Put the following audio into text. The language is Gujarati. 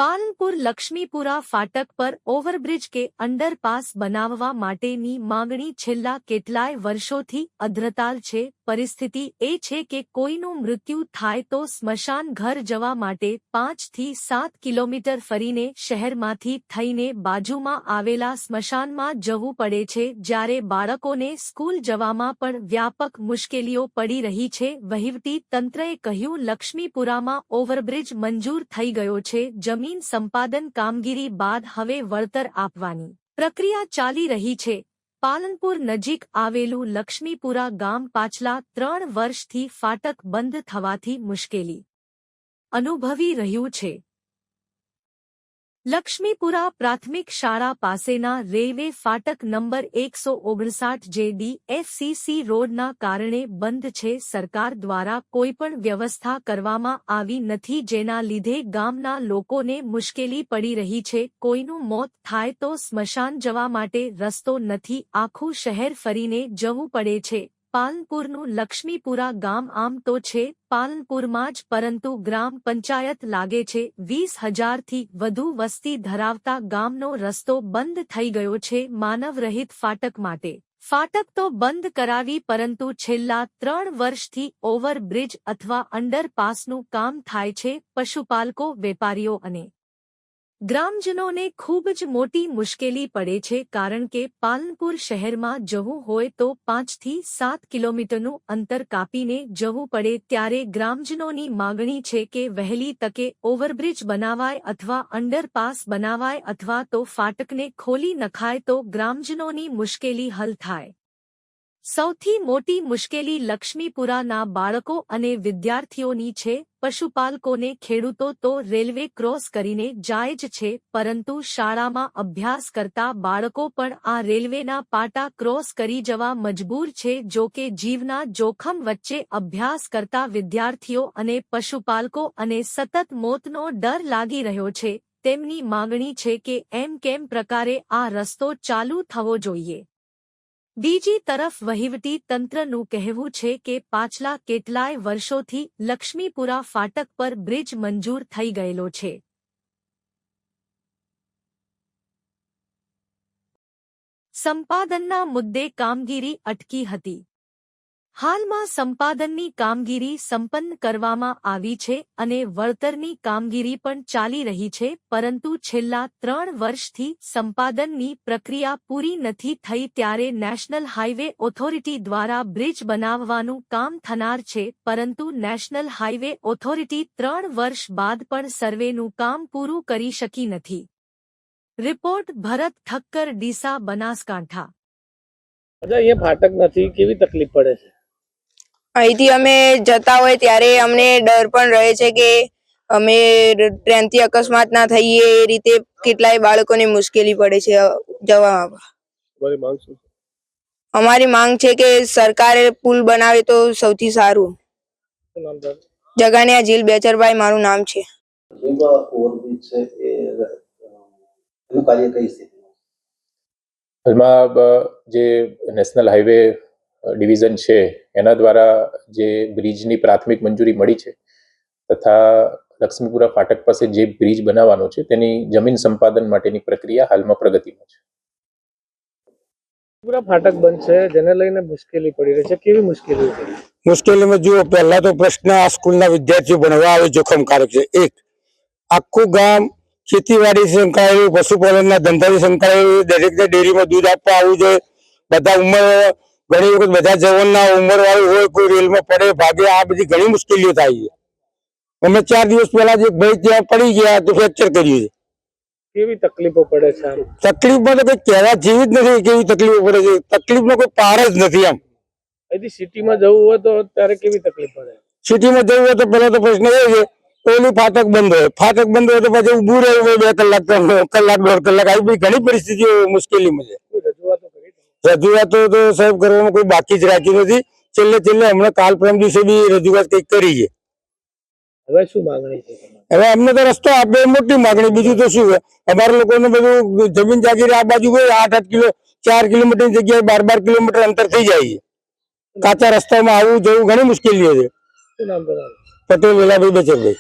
પાલનપુર લક્ષ્મીપુરા ફાટક પર ઓવરબ્રિજ કે અંડરપાસ બનાવવા માટેની માંગણી છેલ્લા કેટલાય વર્ષોથી અધ્રતાલ છે। પરિસ્થિતિ એ છે કે કોઈનું મૃત્યુ થાય તો સ્મશાન ઘર જવા માટે 5 થી 7 કિલોમીટર ફરીને શહેરમાંથી થઈને બાજુમાં આવેલા સ્મશાનમાં જવું પડે છે, જ્યારે બાળકોને સ્કૂલ જવામાં પણ વ્યાપક મુશ્કેલીઓ પડી રહી છે। વહીવટી તંત્રએ કહ્યું, લક્ષ્મીપુરામાં ઓવરબ્રિજ મંજૂર થઈ ગયો છે। જમીન સંપાદન કામગીરી બાદ હવે વળતર આપવાની પ્રક્રિયા ચાલી રહી છે। પાલનપુર નજીક આવેલું લક્ષ્મીપુરા ગામ પાછલા 3 વર્ષથી ફાટક બંધ થવાથી મુશ્કેલી અનુભવી રહ્યું છે। લક્ષ્મીપુરા પ્રાથમિક શાળા પાસેના રેલવે ફાટક નંબર 159 JD-FCC રોડના કારણે બંધ છે। સરકાર દ્વારા કોઈપણ વ્યવસ્થા કરવામાં આવી નથી, જેના લીધે ગામના લોકોને મુશ્કેલી પડી રહી છે। કોઈનું મોત થાય તો સ્મશાન જવા માટે રસ્તો નથી, આખું શહેર ફરીને જવું પડે છે। પાલનપુરનું લક્ષ્મીપુરા ગામ આમ તો છે પાલનપુરમાં જ, પરંતુ ગ્રામ પંચાયત લાગે છે। 20,000થી વધુ વસ્તી ધરાવતા ગામનો રસ્તો બંધ થઈ ગયો છે માનવરહિત ફાટક માટે। ફાટક તો બંધ કરાવી, પરંતુ છેલ્લા 3 વર્ષથી ઓવરબ્રિજ અથવા અંડરપાસનું કામ થાય છે। પશુપાલકો, વેપારીઓ અને ગ્રામજનોને ખૂબ જ મોટી મુશ્કેલી પડે છે, કારણ કે પાલનપુર શહેરમાં જવું હોય તો 5 થી 7 કિલોમીટરનું અંતર કાપીને જવું પડે। ત્યારે ગ્રામજનોની માગણી છે કે વહેલી તકે ઓવરબ્રિજ બનાવાય અથવા અંડરપાસ બનાવાય, અથવા તો ફાટકને ખોલી નખાય તો ગ્રામજનોની મુશ્કેલી હલ થાય। સૌથી મોટી મુશ્કેલી લક્ષ્મીપુરાના બાળકો અને વિદ્યાર્થીઓની છે। પશુપાલકોને, ખેડૂતો તો રેલવે ક્રોસ કરીને જાય જ છે, પરંતુ શાળામાં અભ્યાસ કરતા બાળકો પણ આ રેલવેના પાટા ક્રોસ કરી જવા મજબૂર છે। જો કે જીવના જોખમ વચ્ચે અભ્યાસ કરતા વિદ્યાર્થીઓ અને પશુપાલકો અને સતત મોતનો ડર લાગી રહ્યો છે। તેમની માગણી છે કે કેમ પ્રકારે આ રસ્તો ચાલુ થવો જોઈએ। બીજી તરફ વહીવટી તંત્રનું કહેવું છે કે પાછલા કેટલાય વર્ષોથી લક્ષ્મીપુરા ફાટક પર બ્રિજ મંજૂર થઈ ગયેલો છે। સંપાદનના મુદ્દે કામગીરી અટકી હતી। હાલમાં સંપાદનની કામગીરી સંપન્ન કરવામાં આવી છે અને વળતરની કામગીરી પણ ચાલી રહી છે, પરંતુ છેલ્લા 3 વર્ષથી સંપાદનની પ્રક્રિયા પૂરી નથી થઈ। ત્યારે નેશનલ હાઈવે ઓથોરિટી દ્વારા બ્રિજ બનાવવાનું કામ થનાર છે, પરંતુ નેશનલ હાઈવે ઓથોરિટી 3 વર્ષ બાદ પણ સર્વેનું કામ પૂરું કરી શકી નથી। રિપોર્ટ ભરત ઠક્કર, ડીસા, બનાસકાંઠા। અહીંયા ફાટક નથી, કેવી તકલીફ પડે છે? અહીંથી અમે જતા હોય ત્યારે અમને ડર પણ રહે છે કે અમે ટ્રેનથી અકસ્માત ના થઈએ, એ રીતે કેટલાય બાળકોને મુશ્કેલી પડે છે જવામાં। તમારી માંગ શું છે? અમારી માંગ છે કે સરકારે પુલ બનાવે તો સૌથી સારું। શું નામ છે? જગાનિયા જીલ બેચરભાઈ મારું નામ છે। હાલમાં જે નેશનલ હાઈવે ડિવિઝન છે એના દ્વારા જે બ્રિજની પ્રાથમિક મંજૂરી મળી છે, તથા લક્ષ્મીપુરા ફાટક પાસે જે બ્રિજ બનાવવાનો છે તેની જમીન સંપાદન માટેની પ્રક્રિયા હાલમાં પ્રગતિમાં છે। પૂરા ફાટક બંધ છે, જેને લઈને મુશ્કેલી પડી રહી છે, કેવી મુશ્કેલી પડી? મુશ્કેલીમાં જુઓ, પહેલા તો પ્રશ્ન આ સ્કૂલના વિદ્યાર્થીઓ ભણવા આવે જોખમકારક છે। એક આખું ગામ ખેતીવાડી સંકળાયેલું, પશુપાલનના ધંધાથી સંકળાયેલું, દરેકને ડેરીમાં દૂધ આપવા આવવું જોઈએ। બધા ઉંમર, ઘણી વખત બધા જવાનના ઉંમરવાળું હોય, કોઈ રેલમાં પડે ભાગે, આ બધી ઘણી મુશ્કેલીઓ થાય છે। અમે 4 દિવસ પહેલા જ એક ભાઈ ત્યાં પડી ગયા તો ફ્રેક્ચર કર્યું છે। કેવી તકલીફો પડે છે? તકલીફમાં તો કઈ કહેવા જેવી જ નથી, કેવી તકલીફો પડે છે। તકલીફનો કોઈ પાર જ નથી। એમ અહીંથી સિટીમાં જવું હોય તો ત્યારે કેવી તકલીફ પડે? સિટીમાં જવું હોય તો પહેલા તો પ્રશ્ન એ છે, પેલું ફાટક બંધ હોય, ફાટક બંધ હોય તો પછી ઊભું રહેવું હોય 2 કલાક, 3 કલાક, 1.5 કલાક, આવી બધી ઘણી પરિસ્થિતિઓ મુશ્કેલીમાં છે। રજૂઆતો તો સાહેબ કરવામાં કોઈ બાકી જ રાખ્યું નથી। છેલ્લે હમણાં કાલ પરમ દિવસે બી રજૂઆત કંઈક કરી છે। હવે શું માંગણી છે? હવે અમને તો રસ્તો આપે, મોટી માંગણી, બીજું તો શું? અમારા લોકોને બધું જમીન જાગીર આ બાજુ ગઈ 8-8 કિલો, 4 કિલોમીટરની જગ્યાએ 12-12 કિલોમીટર અંતર થઈ જાય છે। કાચા રસ્તામાં આવવું જવું ઘણી મુશ્કેલીઓ છે। શું નામ તમારું? પટેલ વેલાભાઈ બેચરભાઈ।